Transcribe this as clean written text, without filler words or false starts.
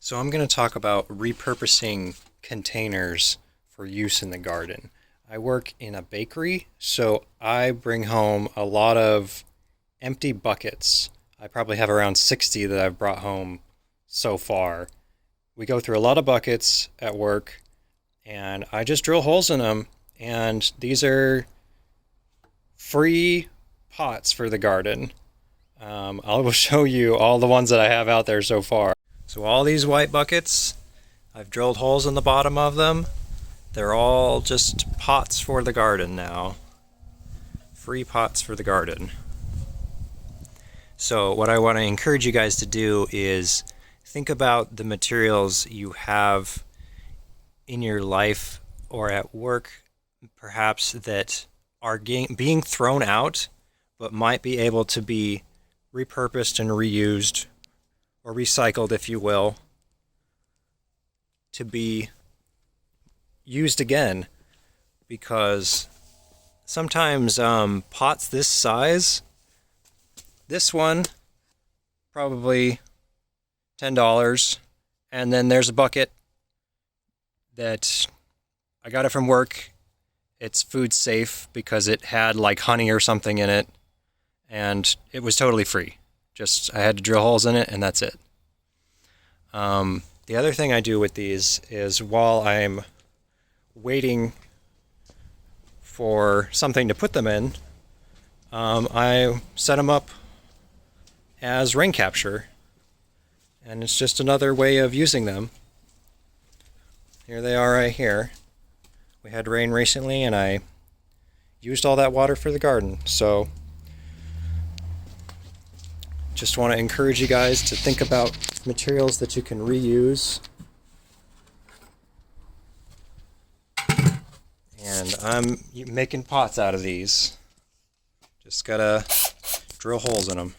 So I'm going to talk about repurposing containers for use in the garden. I work in a bakery, so I bring home a lot of empty buckets. I probably have around 60 that I've brought home so far. We go through a lot of buckets at work, and I just drill holes in them, and these are free pots for the garden. I will show you all the ones that I have out there so far. So all these white buckets, I've drilled holes in the bottom of them. They're all just pots for the garden now. Free pots for the garden. So what I want to encourage you guys to do is think about the materials you have in your life or at work, perhaps, that are being thrown out, but might be able to be repurposed and reused, or recycled, if you will, to be used again. Because sometimes pots this size, this one, probably $10, and then there's a bucket that I got it from work. It's food safe because it had like honey or something in it, and it was totally free. Just I had to drill holes in it, and that's it. The other thing I do with these is, while I'm waiting for something to put them in, I set them up as rain capture, and it's just another way of using them. Here they are right here. We had rain recently, and I used all that water for the garden. So just want to encourage you guys to think about materials that you can reuse. And I'm making pots out of these. Just gotta drill holes in them.